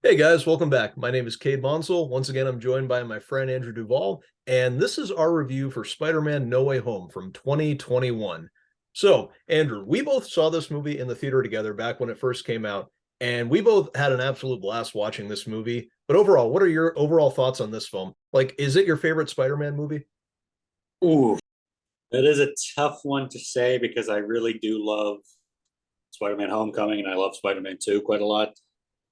Hey guys, welcome back. My name is Cade Monsell. Once again, I'm joined by my friend Andrew Duvall, and this is our review for Spider-Man No Way Home from 2021. So, Andrew, we both saw this movie in the theater together back when it first came out, and we both had an absolute blast watching this movie. But overall, what are your overall thoughts on this film? Like, is it your favorite Spider-Man movie? Ooh, that is a tough one to say because I really do love Spider-Man Homecoming and I love Spider-Man 2 quite a lot.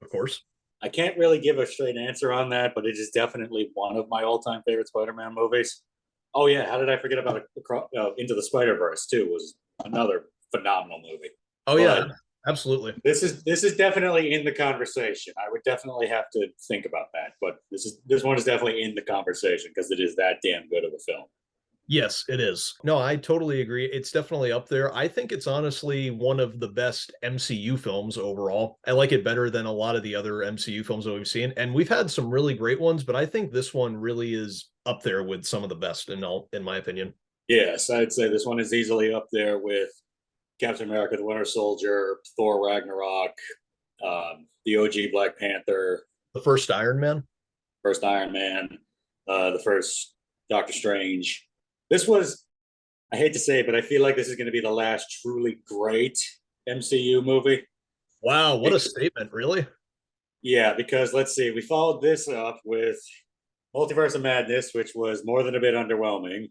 Of course. I can't really give a straight answer on that, but it is definitely one of my all-time favorite Spider-Man movies. Oh yeah, how did I forget about Into the Spider-Verse too? Was another phenomenal movie. Oh yeah, But absolutely. this is definitely in the conversation. I would definitely have to think about that, but this one is definitely in the conversation because it is that damn good of a film. Yes, it is. No, I totally agree. It's definitely up there. I think it's honestly one of the best MCU films overall. I like it better than a lot of the other MCU films that we've seen. And we've had some really great ones, but I think this one really is up there with some of the best in my opinion. Yes, I'd say this one is easily up there with Captain America: The Winter Soldier, Thor: Ragnarok, the OG Black Panther, The first Iron Man. first Iron Man, the first Doctor Strange. This was, I hate to say it, but I feel like this is going to be the last truly great MCU movie. Wow, what a statement, really? Yeah, because let's see, we followed this up with Multiverse of Madness, which was more than a bit underwhelming.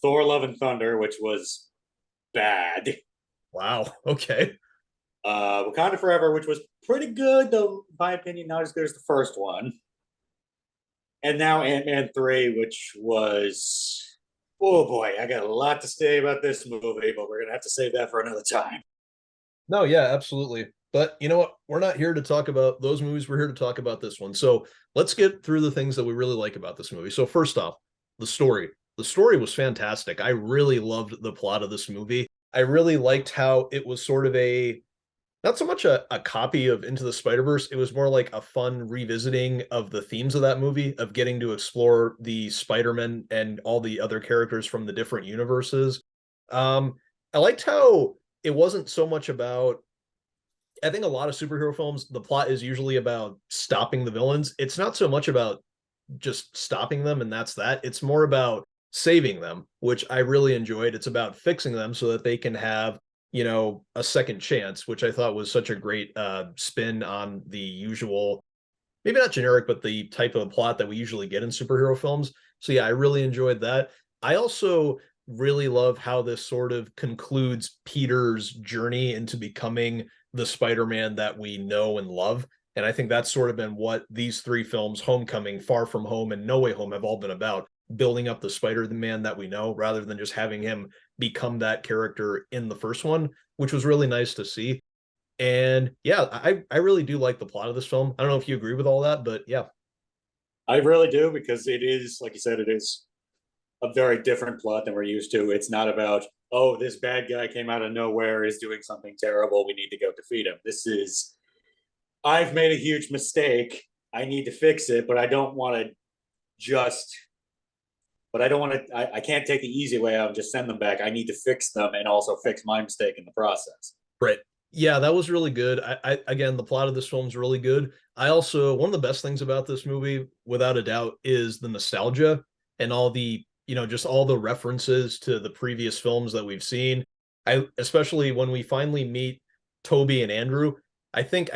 Thor: Love and Thunder, which was bad. Wow. Okay. Wakanda Forever, which was pretty good, though, in my opinion, not as good as the first one. And now Ant-Man 3, which was, oh boy, I got a lot to say about this movie, but we're going to have to save that for another time. No, yeah, absolutely. But you know what? We're not here to talk about those movies. We're here to talk about this one. So let's get through the things that we really like about this movie. So first off, the story. The story was fantastic. I really loved the plot of this movie. I really liked how it was sort of a not so much a copy of Into the Spider-Verse. It was more like a fun revisiting of the themes of that movie, of getting to explore the Spider-Man and all the other characters from the different universes. Um, I liked how it wasn't so much about I think a lot of superhero films, the plot is usually about stopping the villains. It's not so much about just stopping them and that's that. It's more about saving them, which I really enjoyed. It's about fixing them so that they can have, a second chance, which I thought was such a great spin on the usual, maybe not generic, but the type of plot that we usually get in superhero films. So yeah, I really enjoyed that. I also really love how this sort of concludes Peter's journey into becoming the Spider-Man that we know and love. And I think that's sort of been what these three films, Homecoming, Far From Home, and No Way Home, have all been about, building up the Spider-Man that we know rather than just having him become that character in the first one, which was really nice to see. And yeah, I really do like the plot of this film. I don't know if you agree with all that, but yeah. I really do because it is, like you said, it is a very different plot than we're used to. It's not about, oh, this bad guy came out of nowhere, is doing something terrible. We need to go defeat him. This is, I've made a huge mistake. I need to fix it, but I don't want to just but I don't want to. I can't take the easy way out and just send them back. I need to fix them and also fix my mistake in the process. Right. Yeah, that was really good. I again, the plot of this film is really good. I also one of the best things about this movie, without a doubt, is the nostalgia and all the, just all the references to the previous films that we've seen. I especially when we finally meet Toby and Andrew. I can't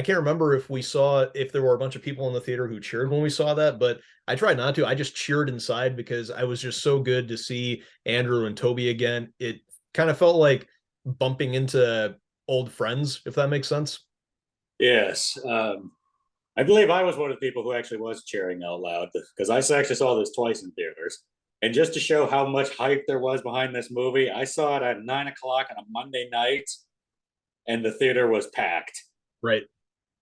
remember if there were a bunch of people in the theater who cheered when we saw that, but I tried not to. I just cheered inside because I was just so good to see Andrew and Toby again. It kind of felt like bumping into old friends, if that makes sense. Yes, I believe I was one of the people who actually was cheering out loud because I actually saw this twice in theaters. And just to show how much hype there was behind this movie, I saw it at 9 o'clock on a Monday night, and the theater was packed. Right.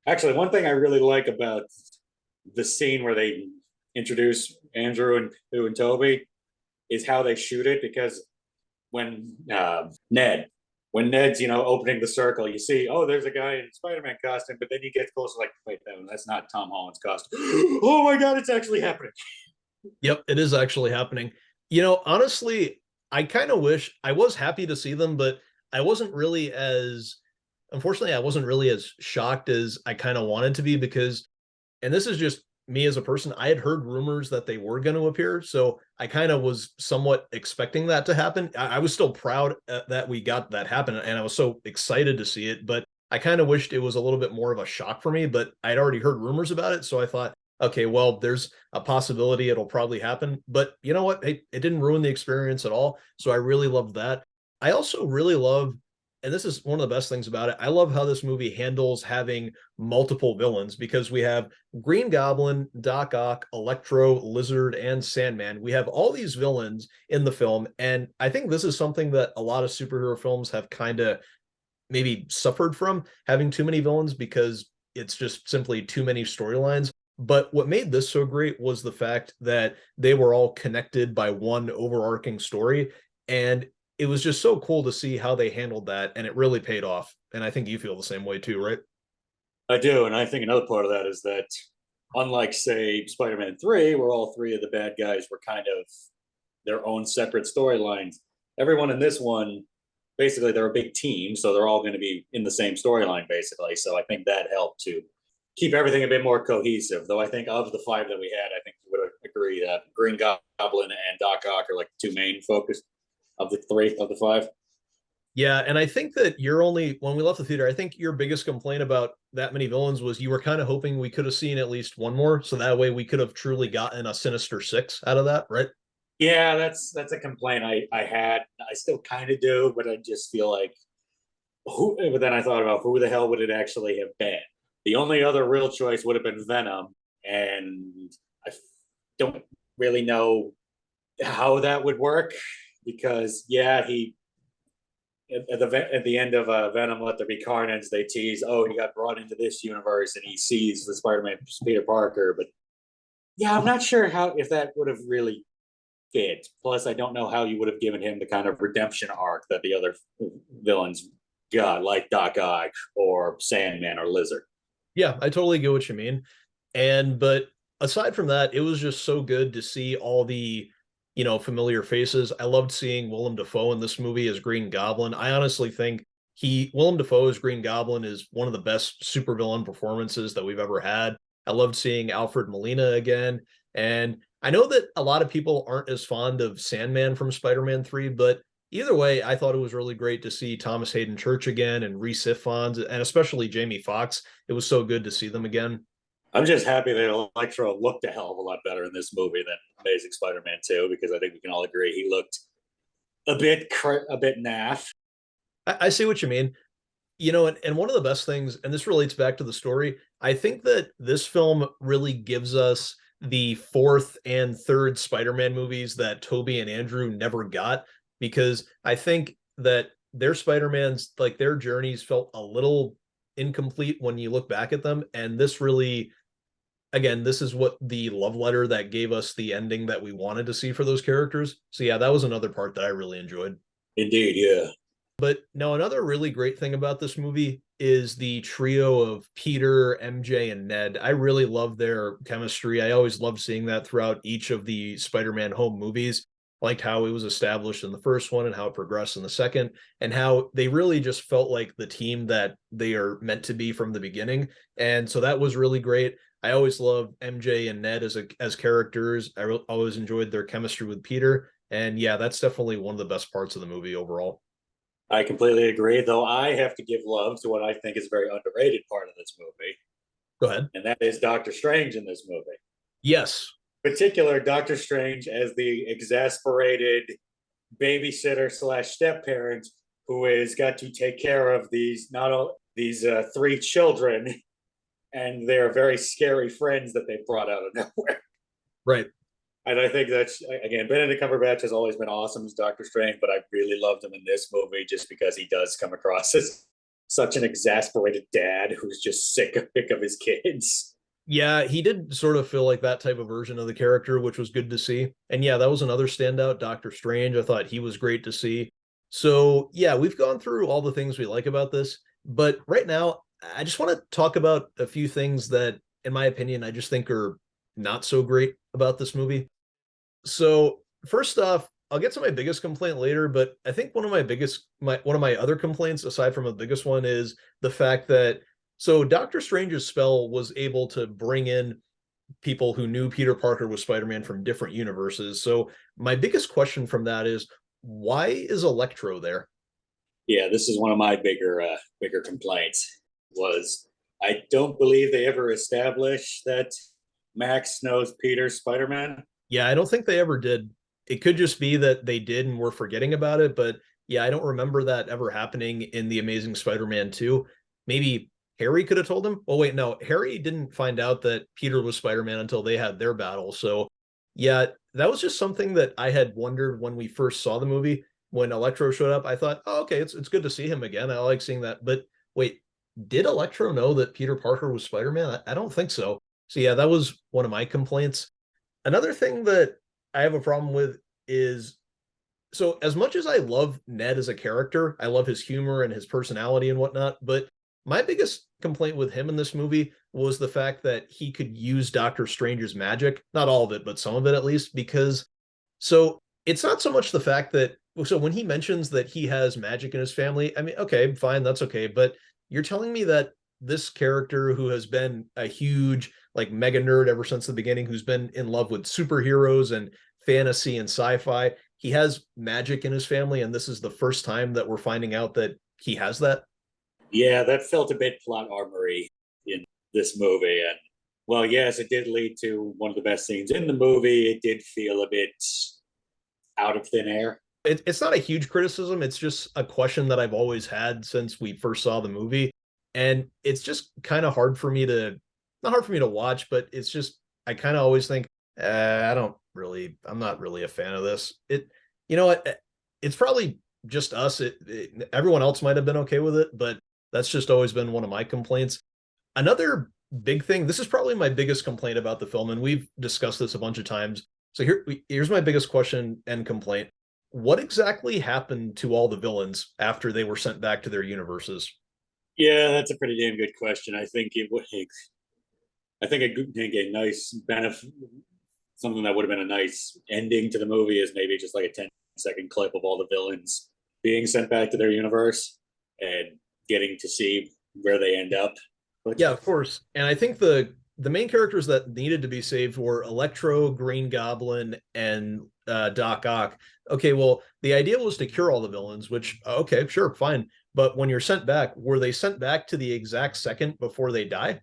Actually, one thing I really like about the scene where they introduce Andrew and Toby is how they shoot it because when when Ned's opening the circle, you see, oh, there's a guy in Spider-Man costume, but then you get closer, like, wait, no, that's not Tom Holland's costume. Oh my God, it's actually happening. Yep, it is actually happening. Honestly, I kind of wish I was happy to see them, but I wasn't really as unfortunately, I wasn't really as shocked as I kind of wanted to be because and this is just me as a person, I had heard rumors that they were going to appear, so I kind of was somewhat expecting that to happen. I was still proud that we got that happen, and I was so excited to see it, but I kind of wished it was a little bit more of a shock for me, but I'd already heard rumors about it, so I thought, okay, well, there's a possibility it'll probably happen. But you know what? It didn't ruin the experience at all. So I really loved that. I also really love, and this is one of the best things about it, I love how this movie handles having multiple villains because we have Green Goblin, Doc Ock, Electro, Lizard, and Sandman. We have all these villains in the film. And I think this is something that a lot of superhero films have kind of maybe suffered from, having too many villains because it's just simply too many storylines. But what made this so great was the fact that they were all connected by one overarching story. And it was just so cool to see how they handled that. And it really paid off. And I think you feel the same way too, right? I do, and I think another part of that is that, unlike say Spider-Man 3, where all three of the bad guys were kind of their own separate storylines, everyone in this one, basically they're a big team, so they're all going to be in the same storyline basically. So I think that helped to keep everything a bit more cohesive. Though I think of the five that we had, I think you would agree that Green Goblin and Doc Ock are like the two main focus of the three of the five. Yeah, and I think that you're only when we left the theater, I think your biggest complaint about that many villains was you were kind of hoping we could have seen at least one more, so that way we could have truly gotten a Sinister Six out of that, right? Yeah, that's a complaint I had. I still kind of do, but I just feel like who. But then I thought about who the hell would it actually have been? The only other real choice would have been Venom, and I don't really know how that would work because yeah, he at the end of Venom, Let There Be Carnage, they tease, oh, he got brought into this universe and he sees the Spider-Man Peter Parker, but yeah, I'm not sure how if that would have really fit. Plus, I don't know how you would have given him the kind of redemption arc that the other villains got, like Doc Ock or Sandman or Lizard. Yeah, I totally get what you mean. And but aside from that, it was just so good to see all the, familiar faces. I loved seeing Willem Dafoe in this movie as Green Goblin. I honestly think Willem Dafoe as Green Goblin is one of the best supervillain performances that we've ever had. I loved seeing Alfred Molina again. And I know that a lot of people aren't as fond of Sandman from Spider-Man 3, but either way, I thought it was really great to see Thomas Hayden Church again and Reese Ifans and especially Jamie Foxx. It was so good to see them again. I'm just happy that Electro looked a hell of a lot better in this movie than Amazing Spider-Man 2 because I think we can all agree he looked a bit naff. I see what you mean. And one of the best things, and this relates back to the story, I think that this film really gives us the fourth and third Spider-Man movies that Toby and Andrew never got, because I think that their Spider-Mans, like their journeys felt a little incomplete when you look back at them. And this really, again, this is what the love letter that gave us the ending that we wanted to see for those characters. So yeah, that was another part that I really enjoyed. Indeed, yeah. But no, another really great thing about this movie is the trio of Peter, MJ, and Ned. I really love their chemistry. I always loved seeing that throughout each of the Spider-Man home movies. Liked how it was established in the first one and how it progressed in the second, and how they really just felt like the team that they are meant to be from the beginning. And so that was really great. I always loved MJ and Ned as characters. Always enjoyed their chemistry with Peter. And yeah, that's definitely one of the best parts of the movie overall. I completely agree, though I have to give love to what I think is a very underrated part of this movie, Go ahead. and that is Doctor Strange in this movie. Yes. In particular, Doctor Strange as the exasperated babysitter slash step parent who has got to take care of these not all these three children and their very scary friends that they brought out of nowhere. Right. And I think that's again, Benedict Cumberbatch has always been awesome as Doctor Strange, but I really loved him in this movie just because he does come across as such an exasperated dad who's just sick of his kids. Yeah, he did sort of feel like that type of version of the character, which was good to see. And yeah, that was another standout, Doctor Strange. I thought he was great to see. So yeah, we've gone through all the things we like about this, but right now I just want to talk about a few things that, in my opinion, I just think are not so great about this movie. So first off, I'll get to my biggest complaint later, but I think one of my other complaints, aside from the biggest one, is the fact that So Doctor Strange's spell was able to bring in people who knew Peter Parker was Spider-Man from different universes. So my biggest question from that is, why is Electro there? Yeah, this is one of my bigger complaints. Was I don't believe they ever established that Max knows Peter's Spider Man. Yeah, I don't think they ever did. It could just be that they did and we're forgetting about it, but yeah, I don't remember that ever happening in the Amazing Spider-Man 2. Maybe Harry could have told him. Oh wait, no, Harry didn't find out that Peter was Spider-Man until they had their battle. So yeah, that was just something that I had wondered when we first saw the movie. When Electro showed up, I thought, oh, okay, it's good to see him again. I like seeing that. But wait, did Electro know that Peter Parker was Spider-Man? I don't think so. So yeah, that was one of my complaints. Another thing that I have a problem with is, so as much as I love Ned as a character, I love his humor and his personality and whatnot, but my biggest complaint with him in this movie was the fact that he could use Doctor Strange's magic, not all of it, but some of it at least, because so it's not so much the fact that, so when he mentions that he has magic in his family, I mean, okay, fine, that's okay, but you're telling me that this character who has been a huge like mega nerd ever since the beginning, who's been in love with superheroes and fantasy and sci-fi, he has magic in his family, and this is the first time that we're finding out that he has that. Yeah, that felt a bit plot armory in this movie. And well, yes, it did lead to one of the best scenes in the movie. It did feel a bit out of thin air. It's not a huge criticism. It's just a question that I've always had since we first saw the movie. And it's just kind of hard for me to, not hard for me to watch, but it's just, I kind of always think, I don't really, I'm not really a fan of this. You know what? It's probably just us. Everyone else might have been okay with it, but that's just always been one of my complaints. Another big thing, this is probably my biggest complaint about the film, and we've discussed this a bunch of times. So here's my biggest question and complaint. What exactly happened to all the villains after they were sent back to their universes? Yeah, that's a pretty damn good question. I think it would. I think a nice benefit, something that would have been a nice ending to the movie, is maybe just like a 10-second clip of all the villains being sent back to their universe and getting to see where they end up. But Yeah, of course. And I think the main characters that needed to be saved were Electro, Green Goblin, and Doc Ock. Okay, well, the idea was to cure all the villains, which okay, sure, fine. But when you're sent back, were they sent back to the exact second before they die?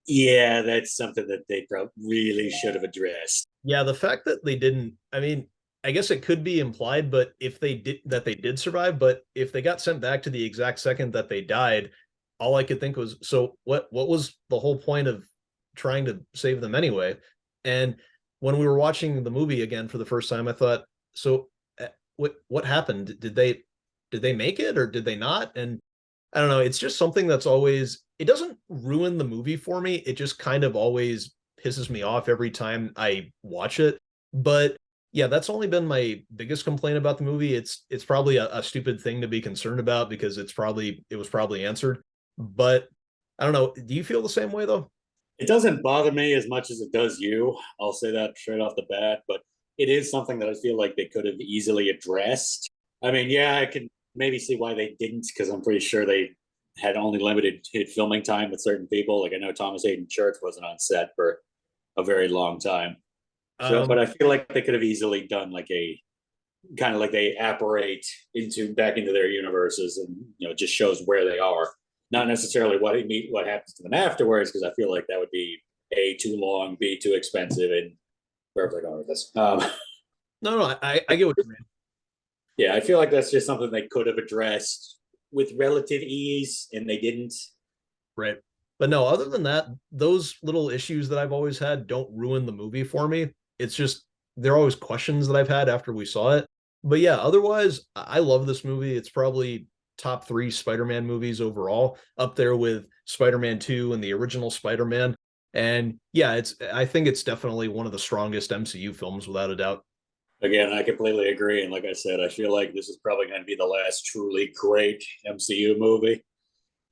yeah, that's something that they probably really should have addressed. Yeah, the fact that they didn't, I mean, I guess it could be implied, but if they did that they did survive, but if they got sent back to the exact second that they died, all I could think was, so what was the whole point of trying to save them anyway? And when we were watching the movie again for the first time, I thought, so what happened? Did they make it or did they not? And I don't know, it's just something that's always, it doesn't ruin the movie for me. It just kind of always pisses me off every time I watch it. But yeah, that's only been my biggest complaint about the movie. It's probably a stupid thing to be concerned about because it was probably answered. But I don't know. Do you feel the same way though? It doesn't bother me as much as it does you. I'll say that straight off the bat, but it is something that I feel like they could have easily addressed. I mean, yeah, I can maybe see why they didn't, because I'm pretty sure they had only limited filming time with certain people. Like I know Thomas Hayden Church wasn't on set for a very long time. So, but Um, I feel like they could have easily done like a kind of like they apparate into back into their universes, and just shows where they are, not necessarily what happens to them afterwards, because I feel like that would be a too long, b too expensive, and wherever they're going with this. no, no, I get what you mean. Yeah, I feel like that's just something they could have addressed with relative ease, and they didn't. Right. But no, other than that, those little issues that I've always had don't ruin the movie for me. It's just they're always questions that I've had after we saw it. But yeah, otherwise, I love this movie. It's probably top three Spider-Man movies overall, up there with Spider-Man 2 and the original Spider-Man. And yeah, I think it's definitely one of the strongest MCU films without a doubt. Again, I completely agree, and like I said, I feel like this is probably going to be the last truly great MCU movie.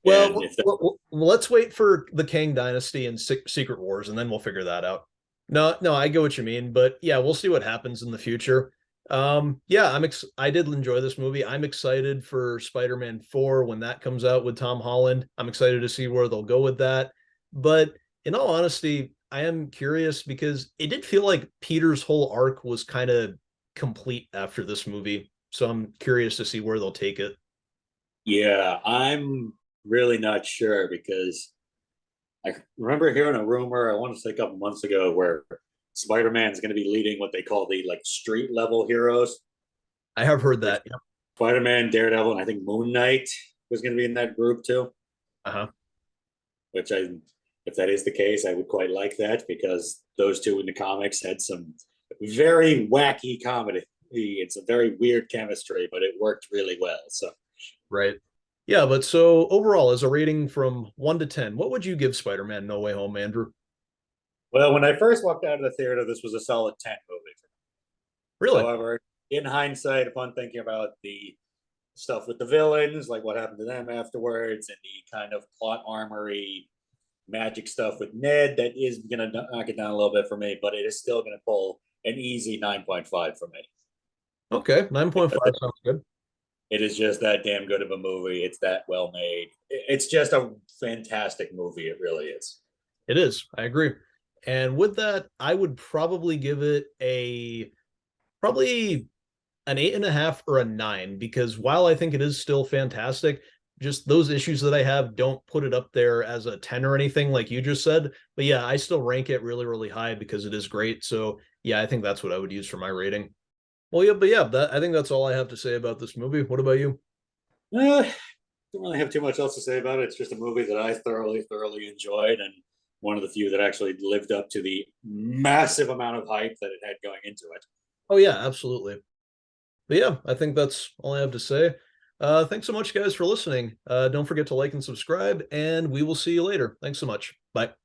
And Well, if that, let's wait for the Kang Dynasty and Secret Wars, and then we'll figure that out. No, no, I get what you mean, but yeah, we'll see what happens in the future. Yeah, I did enjoy this movie. I'm excited for Spider-Man 4 when that comes out with Tom Holland. I'm excited to see where they'll go with that. But in all honesty, I am curious because it did feel like Peter's whole arc was kind of complete after this movie. So I'm curious to see where they'll take it. Yeah, I'm really not sure because I remember hearing a rumor, I want to say a couple months ago, where Spider-Man's going to be leading what they call the like street level heroes. I have heard Like that. Yeah. Spider-Man, Daredevil, and I think Moon Knight was going to be in that group too. Uh-huh. Which if that is the case, I would quite like that because those two in the comics had some very wacky comedy. It's a very weird chemistry, but it worked really well. So, Right. Yeah, but so overall, as a rating from 1 to 10, what would you give Spider-Man No Way Home, Andrew? well, when I first walked out of the theater, this was a solid 10 movie. Really? However, in hindsight, upon thinking about the stuff with the villains, like what happened to them afterwards, and the kind of plot armory magic stuff with Ned, that is going to knock it down a little bit for me, but it is still going to pull an easy 9.5 for me. Okay, 9.5 sounds good. It is just that damn good of a movie. It's that well made. It's just a fantastic movie. It really is. It is. I agree. And with that, I would probably give it a probably an 8.5 or a 9 because while I think it is still fantastic, just those issues that I have don't put it up there as a 10 or anything like you just said. But yeah, I still rank it really, really high because it is great. So yeah, I think that's what I would use for my rating. Well, yeah, but yeah, I think that's all I have to say about this movie. What about you? Don't really have too much else to say about it. It's just a movie that I thoroughly, thoroughly enjoyed, and one of the few that actually lived up to the massive amount of hype that it had going into it. Oh yeah, absolutely. But yeah, I think that's all I have to say. Thanks so much, guys, for listening. Don't forget to like and subscribe, and we will see you later. Thanks so much. Bye.